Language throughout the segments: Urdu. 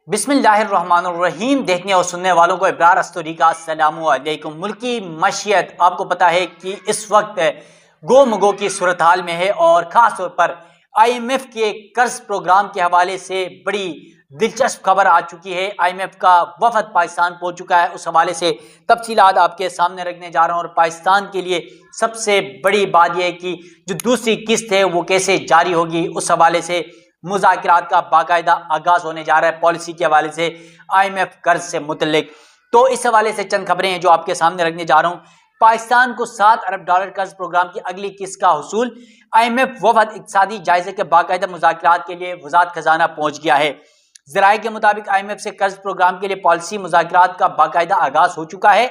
بسم اللہ الرحمن الرحیم۔ دیکھنے اور سننے والوں کو ابرار استوری کا السلام علیکم۔ ملکی معیشت آپ کو پتا ہے کہ اس وقت گو مگو کی صورتحال میں ہے، اور خاص طور پر IMF کے قرض پروگرام کے حوالے سے بڑی دلچسپ خبر آ چکی ہے۔ IMF کا وفد پاکستان پہنچ چکا ہے، اس حوالے سے تفصیلات آپ کے سامنے رکھنے جا رہا ہوں، اور پاکستان کے لیے سب سے بڑی بات یہ ہے کہ جو دوسری قسط ہے وہ کیسے جاری ہوگی، اس حوالے سے مذاکرات کا باقاعدہ آغاز ہونے جا رہا ہے پالیسی کے حوالے سے IMF قرض سے متعلق۔ تو اس حوالے سے چند خبریں ہیں جو آپ کے سامنے رکھنے جا رہا ہوں۔ پاکستان کو $7 ارب قرض پروگرام کی اگلی قسط کا حصول۔ IMF وفد اقتصادی جائزے کے باقاعدہ مذاکرات کے لیے وزارت خزانہ پہنچ گیا ہے۔ ذرائع کے مطابق IMF سے قرض پروگرام کے لیے پالیسی مذاکرات کا باقاعدہ آغاز ہو چکا ہے۔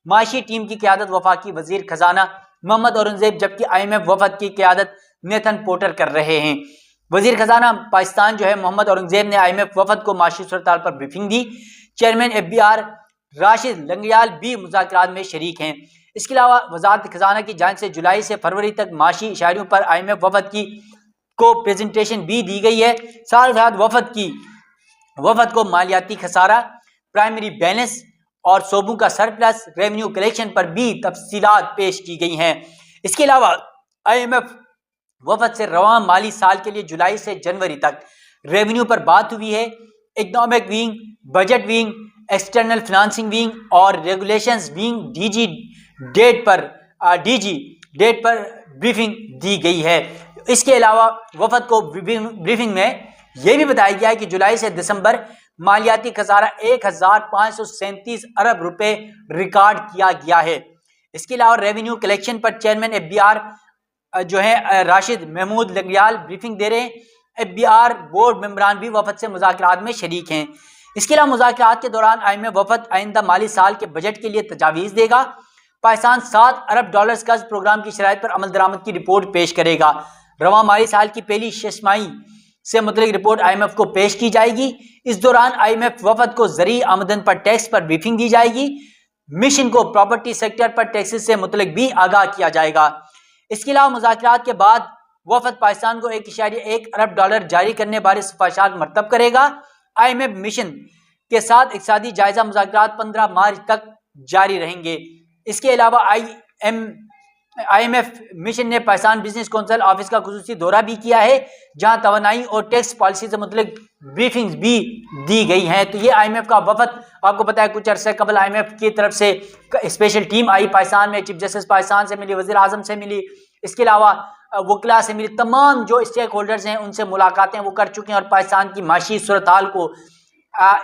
معاشی ٹیم کی قیادت وفاقی وزیر خزانہ محمد اورنگزیب، جبکہ IMF وفد کی قیادت نیتن پورٹر کر رہے ہیں۔ وزیر خزانہ پاکستان جو ہے محمد اورنگزیب نے IMF وفد کو معاشی صورتحال پر بریفنگ دی۔ چیئرمین FBR راشد لنگریال بھی مذاکرات میں شریک ہیں۔ اس کے علاوہ وزارت خزانہ کی جانب سے جولائی سے فروری تک معاشی اشاریوں پر IMF وفد کو پریزنٹیشن بھی دی گئی ہے۔ ساتھ ہی ساتھ وفد کو مالیاتی خسارہ، پرائمری بیلنس اور صوبوں کا سرپلس، ریونیو کلیکشن پر بھی تفصیلات پیش کی گئی ہیں۔ اس کے علاوہ IMF وفد سے رواں مالی سال کے لیے جولائی سے جنوری تک ریونیو پر بات ہوئی ہے۔ Economic wing, budget wing, external financing wing اور regulations wing D G debt پر بریفنگ دی گئی ہے۔ اس کے علاوہ وفد کو بریفنگ میں یہ بھی بتایا گیا ہے کہ جولائی سے دسمبر مالیاتی خسارہ 1537 ارب روپے ریکارڈ کیا گیا ہے۔ اس کے علاوہ ریونیو کلیکشن پر چیئرمین FBR جو ہے راشد محمود لنگریال بریفنگ دے رہے ہیں۔ FBR بورڈ ممبران بھی وفد سے مذاکرات میں شریک ہیں۔ اس کے علاوہ مذاکرات کے دوران IMF وفد آئندہ مالی سال کے بجٹ کے لیے تجاویز دے گا۔ پاکستان $7 ارب قرض پروگرام کی شرائط پر عمل درآمد کی رپورٹ پیش کرے گا۔ رواں مالی سال کی پہلی ششماہی سے متعلق رپورٹ IMF کو پیش کی جائے گی۔ اس دوران IMF وفد کو زرعی آمدن پر ٹیکس پر بریفنگ دی جائے گی۔ مشن کو پراپرٹی سیکٹر پر ٹیکسز سے متعلق بھی آگاہ کیا جائے گا۔ اس کے علاوہ مذاکرات کے بعد وفد پاکستان کو $1.1 ارب جاری کرنے بارے سفارشات مرتب کرے گا۔ IMF مشن کے ساتھ اقتصادی جائزہ مذاکرات 15 مارچ تک جاری رہیں گے۔ اس کے علاوہ IMF مشن نے پاکستان بزنس کونسل آفس کا خصوصی دورہ بھی کیا ہے، جہاں توانائی اور ٹیکس پالیسی سے متعلق بریفنگز بھی دی گئی ہیں۔ تو یہ IMF کا وفد آپ کو پتا ہے کچھ عرصے قبل IMF کی طرف سے اسپیشل ٹیم آئی پاکستان میں، چیف جسٹس پاکستان سے ملی، وزیر اعظم سے ملی، اس کے علاوہ وکلاء سے ملی، تمام جو اسٹیک ہولڈرز ہیں ان سے ملاقاتیں وہ کر چکے ہیں، اور پاکستان کی معاشی صورتحال کو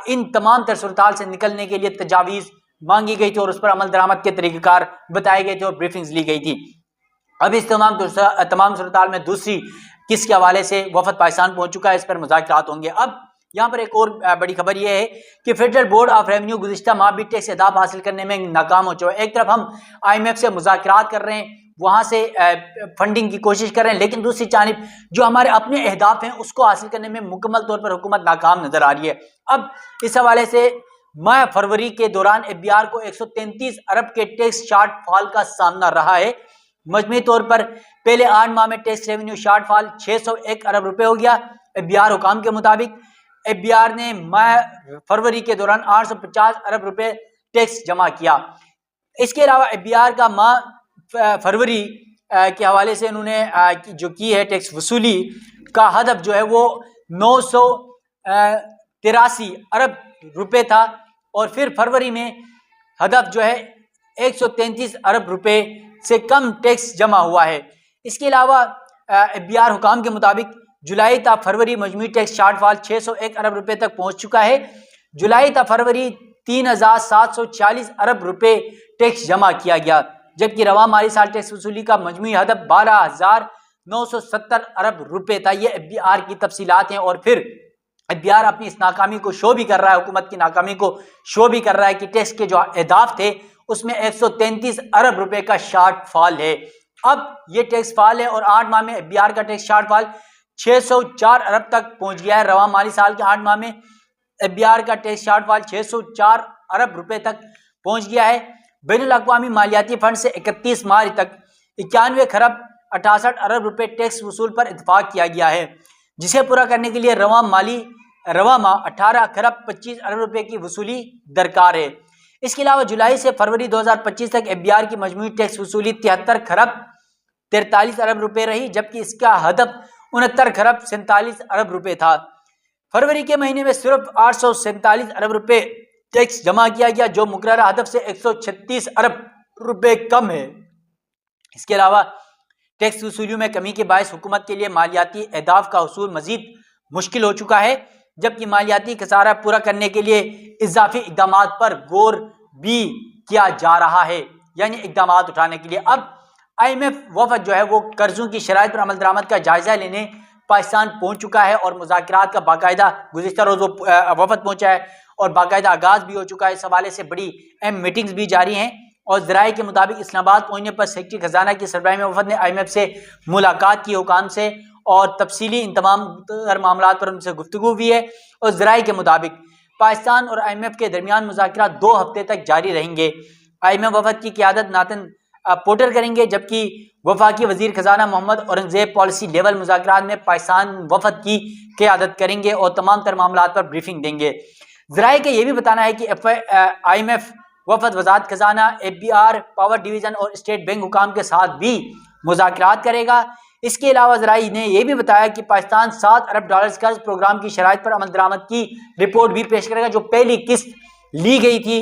ان تمام تر صورتحال سے نکلنے کے لیے تجاویز مانگی گئی تھی، اور اس پر عمل درآمد کے طریقہ کار بتائے گئے تھے اور بریفنگز لی گئی تھی۔ اب اس تمام صورتحال میں دوسری قسط کے حوالے سے وفد پاکستان پہنچ چکا ہے، اس پر مذاکرات ہوں گے۔ اب یہاں پر ایک اور بڑی خبر یہ ہے کہ فیڈرل بورڈ آف ریونیو گزشتہ ماہ بھی ٹیکس اہداف حاصل کرنے میں ناکام ہو چکا ہے۔ ایک طرف ہم IMF سے مذاکرات کر رہے ہیں، وہاں سے فنڈنگ کی کوشش کر رہے ہیں، لیکن دوسری جانب جو ہمارے اپنے اہداف ہیں اس کو حاصل کرنے میں مکمل طور پر حکومت ناکام نظر آ رہی ہے۔ اب اس حوالے سے ماہ فروری کے دوران FBR کو 133 ارب کے ٹیکس شارٹ فال کا سامنا رہا ہے۔ مجموعی طور پر پہلے 8 ماہ میں ٹیکس ریونیو شارٹ فال 601 ارب روپے ہو گیا۔ FBR حکام کے مطابق FBR نے ماہ فروری کے دوران 850 ارب روپے ٹیکس جمع کیا۔ اس کے علاوہ FBR کا ماہ فروری کے حوالے سے انہوں نے جو کی ہے ٹیکس وصولی کا ہدف جو ہے وہ 983 ارب روپے تھا، اور پھر فروری میں ہدف جو ہے 133 ارب روپے سے کم ٹیکس جمع ہوا ہے۔ اس کے علاوہ FBR حکام کے مطابق جولائی تا فروری مجموعی ٹیکس شارٹ فال 601 ارب روپے تک پہنچ چکا ہے۔ جولائی تا فروری 3746 ارب روپے ٹیکس جمع کیا گیا، جبکہ رواں مالی سال ٹیکس وصولی کا مجموعی ہدف 12970 ارب روپے تھا۔ یہ FBR کی تفصیلات ہیں، اور پھر FBR اپنی اس ناکامی کو شو بھی کر رہا ہے، حکومت کی ناکامی کو شو بھی کر رہا ہے کہ ٹیکس کے جو اہداف تھے اس میں 133 ارب روپے کا شارٹ فال ہے۔ اب یہ ٹیکس فال ہے، اور 8 ماہ میں FBR کا ٹیکس شارٹ فال 604 ارب تک پہنچ گیا ہے۔ رواں مالی سال کے 8 ماہ میں FBR کا ٹیکس شارٹ فال 604 ارب روپے تک پہنچ گیا ہے۔ بین الاقوامی مالیاتی فنڈ سے 31 مارچ تک 91 خرب 68 ارب روپے ٹیکس وصول پر اتفاق کیا گیا ہے، جسے پورا کرنے کے لیے رواں مالی رواں ماہ 18 خرب 25 ارب روپے کی وصولی درکار ہے۔ اس کے علاوہ جولائی سے فروری 2025 تک FBR کی مجموعی ٹیکس وصولی 73 خرب 43 ارب روپے رہی، جبکہ اس کا ہدف 69 خرب 47 ارب روپے تھا۔ فروری کے مہینے میں صرف 847 ارب روپے ٹیکس جمع کیا گیا، جو مقررہ ہدف سے 136 ارب روپے کم ہے۔ اس کے علاوہ ٹیکس وصولیوں میں کمی کے باعث حکومت کے لیے مالیاتی اہداف کا حصول مزید مشکل ہو چکا ہے، جبکہ مالیاتی خسارہ پورا کرنے کے لیے اضافی اقدامات پر غور بھی کیا جا رہا ہے، یعنی اقدامات اٹھانے کے لیے۔ اب IMF وفد جو ہے وہ قرضوں کی شرائط پر عمل درآمد کا جائزہ لینے پاکستان پہنچ چکا ہے، اور مذاکرات کا باقاعدہ گزشتہ روز وفد پہنچا ہے اور باقاعدہ آغاز بھی ہو چکا ہے۔ اس حوالے سے بڑی اہم میٹنگز بھی جاری ہیں، اور ذرائع کے مطابق اسلام آباد پہنچنے پر سیکرٹری خزانہ کی سربراہی میں وفد نے IMF سے ملاقات کی، حکام سے، اور تفصیلی ان تمام معاملات پر ان سے گفتگو ہوئی ہے۔ اور ذرائع کے مطابق پاکستان اور IMF کے درمیان مذاکرات 2 ہفتے تک جاری رہیں گے۔ IMF وفد کی قیادت ناتن پورٹر کریں گے، جبکہ وفاقی وزیر خزانہ محمد اورنگزیب پالیسی لیول مذاکرات میں پاکستان وفد کی قیادت کریں گے اور تمام تر معاملات پر بریفنگ دیں گے۔ ذرائع کا یہ بھی بتانا ہے کہ IMF وفد وزارت خزانہ، FBR، پاور ڈویژن اور اسٹیٹ بینک حکام کے ساتھ بھی مذاکرات کرے گا۔ اس کے علاوہ ذرائع نے یہ بھی بتایا کہ پاکستان 7 ارب ڈالرز قرض پروگرام کی شرائط پر عمل درآمد کی رپورٹ بھی پیش کرے گا۔ جو پہلی قسط لی گئی تھی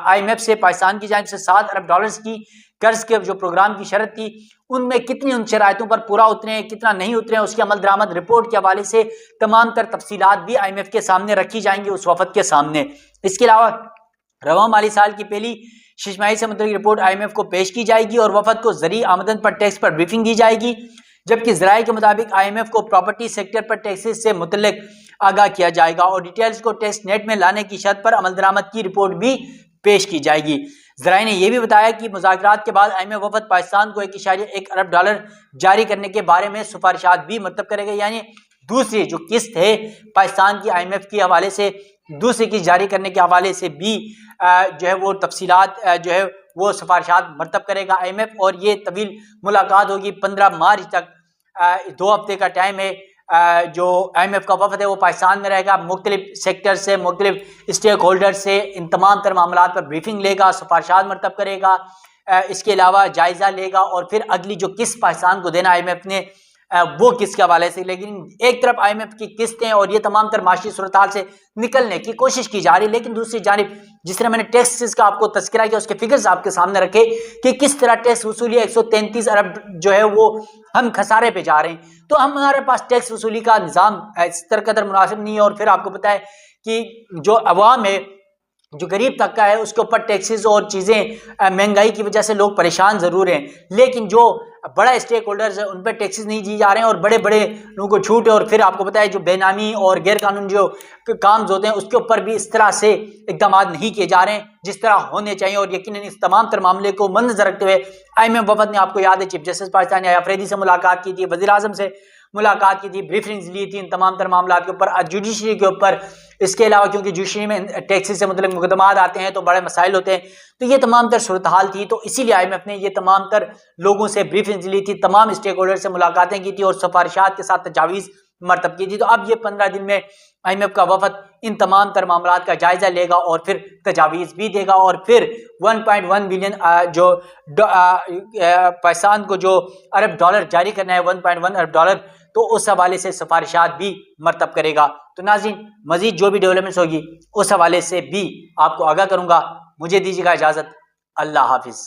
IMF سے پاکستان کی جانب سے 7 ارب ڈالرز کی قرض کے جو پروگرام کی شرط تھی، ان میں کتنی ان شرائطوں پر پورا اترے ہیں، کتنا نہیں اترے ہیں، اس کی عمل درآمد رپورٹ کے حوالے سے تمام تر تفصیلات بھی IMF کے سامنے رکھی جائیں گی، اس وفد کے سامنے۔ اس کے علاوہ رواں مالی سال کی پہلی ششماہی سے متعلق رپورٹ IMF کو پیش کی جائے گی، اور وفد کو زرعی آمدن پر ٹیکس پر بریفنگ دی جائے گی، جبکہ ذرائع کے مطابق IMF کو پراپرٹی سیکٹر پر ٹیکسز سے متعلق آگاہ کیا جائے گا، اور ڈیٹیلز کو ٹیکس نیٹ میں لانے کی شرط پر عمل درآمد کی رپورٹ بھی پیش کی جائے گی۔ ذرائع نے یہ بھی بتایا کہ مذاکرات کے بعد IMF وفد پاکستان کو 1.1 ارب ڈالر جاری کرنے کے بارے میں سفارشات بھی مرتب کرے گا، یعنی دوسری جو قسط ہے پاکستان کی IMF کے حوالے سے، دوسری قسط جاری کرنے کے حوالے سے بھی جو ہے وہ تفصیلات جو ہے وہ سفارشات مرتب کرے گا IMF، اور یہ طویل ملاقات ہوگی 15 مارچ تک، 2 ہفتے کا ٹائم ہے۔ جو IMF کا وفد ہے وہ پاکستان میں رہے گا، مختلف سیکٹر سے، مختلف اسٹیک ہولڈر سے ان تمام تر معاملات پر بریفنگ لے گا، سفارشات مرتب کرے گا، اس کے علاوہ جائزہ لے گا، اور پھر اگلی جو قسط پاکستان کو دینا IMF نے وہ قسط کے حوالے سے۔ لیکن ایک طرف IMF کی قسطیں اور یہ تمام تر معاشی صورتحال سے نکلنے کی کوشش کی جا رہی ہے، لیکن دوسری جانب جس طرح میں نے ٹیکسز کا آپ کو تذکرہ کیا، اس کے فگرز آپ کے سامنے رکھے کہ کس طرح ٹیکس وصولی 133 ارب جو ہے وہ ہم خسارے پہ جا رہے ہیں، تو ہمارے پاس ٹیکس وصولی کا نظام اس طرح قدر مناسب نہیں ہے۔ اور پھر آپ کو پتہ ہے کہ جو عوام ہے، جو غریب طبقہ ہے، اس کے اوپر ٹیکسز اور چیزیں مہنگائی کی وجہ سے لوگ پریشان ضرور ہیں، لیکن جو بڑا اسٹیک ہولڈرز ہیں ان پہ ٹیکسز نہیں دی جا رہے ہیں، اور بڑے بڑے لوگوں کو چھوٹ ہے۔ اور پھر آپ کو پتہ ہے جو بے نامی اور غیر قانون جو کام ہوتے ہیں اس کے اوپر بھی اس طرح سے اقدامات نہیں کیے جا رہے ہیں جس طرح ہونے چاہیے، اور یقیناً اس تمام تر معاملے کو مد نظر رکھتے ہوئے IMF وفد نے، آپ کو یاد ہے، چیف جسٹس پاکستان نے افریدی سے ملاقات کی تھی، وزیر اعظم سے ملاقات کی تھی، بریفنگز لی تھی ان تمام تر معاملات کے اوپر، جوڈیشری کے اوپر۔ اس کے علاوہ کیونکہ جوڈیشری میں ٹیکسز سے متعلق مقدمات آتے ہیں تو بڑے مسائل ہوتے ہیں، تو یہ تمام تر صورتحال تھی، تو اسی لیے IMF نے یہ تمام تر لوگوں سے بریفنگز لی تھی، تمام اسٹیک ہولڈر سے ملاقاتیں کی تھی، اور سفارشات کے ساتھ تجاویز مرتب کی تھی۔ تو اب یہ 15 دن میں IMF کا وفد ان تمام تر معاملات کا جائزہ لے گا اور پھر تجاویز بھی دے گا، اور پھر 1.1 بلین جو پاکستان کو جو ارب ڈالر جاری کرنا ہے، 1.1 ارب ڈالر، تو اس حوالے سے سفارشات بھی مرتب کرے گا۔ تو ناظرین، مزید جو بھی ڈیولپمنٹس ہوگی اس حوالے سے بھی آپ کو آگاہ کروں گا۔ مجھے دیجیے گا اجازت، اللہ حافظ۔